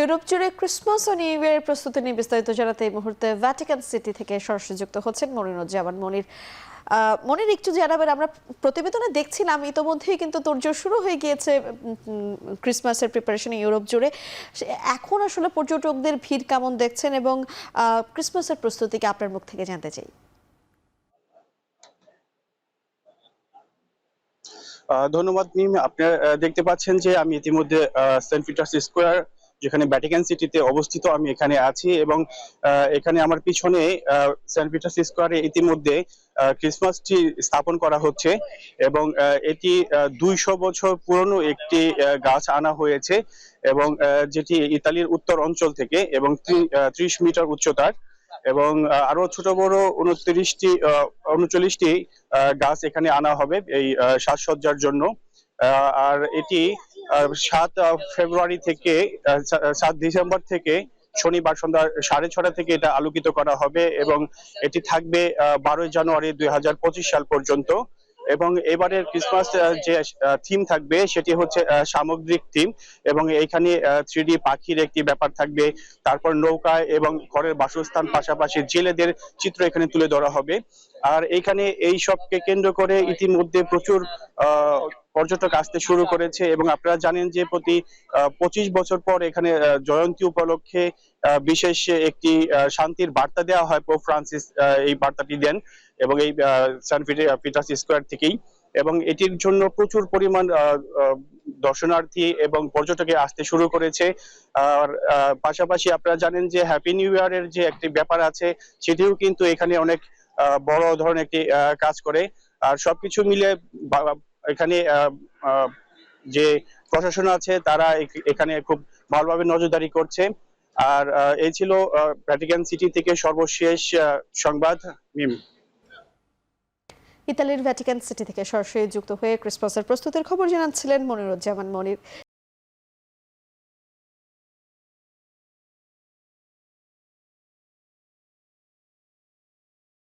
Europe জুড়ে Christmas ও new ইয়ারের প্রস্তুতি নিয়ে বিস্তারিত জানাতে এই মুহূর্তে ভ্যাটিকান সিটি থেকে সরাসরি যুক্ত হচ্ছেন মনিরুজ্জামান মনির। মনির, একটু জানাবেন, আমরা প্রতিবেদনে দেখছিলাম ইতোমধ্যেই কিন্তু তোড়জোড় শুরু হয়ে গিয়েছে ক্রিসমাসের প্রিপারেশন ইউরোপ জুড়ে। এখন আসলে পর্যটকদের ভিড় কেমন দেখছেন এবং ক্রিসমাসের প্রস্তুতিকে আপনার মুখ থেকে জানতে চাই। ধন্যবাদ মিম। আপনারা দেখতে পাচ্ছেন যে আমি ইতিমধ্যে সেন্ট পিটার্স স্কোয়ার, যেখানে ভ্যাটিকান সিটিতে অবস্থিত, আমি এখানে আছি এবং এখানে আমার পিছনে সেন্ট পিটার্স স্কোয়ারে ইতিমধ্যে ক্রিসমাস ট্রি স্থাপন করা হচ্ছে এবং এটি 200 বছর পুরনো একটি গাছ আনা হয়েছে এবং যেটি ইতালির উত্তর অঞ্চল থেকে এবং 30 মিটার উচ্চতার এবং আরো ছোট বড় 39টি গাছ এখানে আনা হবে এই সাজসজ্জার জন্য। আর এটি 7 ফেব্রুয়ারি থেকে 7 ডিসেম্বর থেকে শনিবার সন্ধ্যা 6:30 থেকে এটা আলোকিত করা হবে এবং এটি থাকবে 12 জানুয়ারি 2025 সাল পর্যন্ত। এবং এবারের ক্রিসমাস যে থিম থাকবে সেটি হচ্ছে সামুদ্রিক থিম এবং এখানে 3D পাখির একটি ব্যাপার থাকবে, তারপর নৌকায় এবং ঘরের বাসস্থান, পাশাপাশি জেলেদের চিত্র এখানে তুলে ধরা হবে। আর এখানে এই সবকে কেন্দ্র করে ইতিমধ্যে প্রচুর পর্যটক আসতে শুরু করেছে এবং আপনারা জানেন যে প্রতি 25 বছর পর এখানে জয়ন্তী উপলক্ষে বিশেষ একটি শান্তির বার্তা দেওয়া হয়। পোপ ফ্রান্সিস এই বার্তাটি দেন এবং এই সেন্ট পিটার্স স্কোয়ার থেকেই, এবং এটির জন্য প্রচুর পরিমাণ দর্শনার্থী এবং পর্যটকে আসতে শুরু করেছে। আর পাশাপাশি আপনারা জানেন যে হ্যাপি নিউ ইয়ারের যে একটি ব্যাপার আছে, সেটিও কিন্তু এখানে অনেক বড় ধরনের একটি কাজ করে। আর সবকিছু মিলে এখানে যে প্রশাসন আছে তারা এখানে খুব ভালোভাবে নজরদারি করছে। আর এই ছিল ভ্যাটিকান সিটি থেকে সর্বশেষ সংবাদ। মিম। ইতালির ভ্যাটিকান সিটি থেকে সরাসরি যুক্ত হয়ে ক্রিসমাসের প্রস্তুতির খবর জানাচ্ছিলেন মনিরুজ্জামান মনির।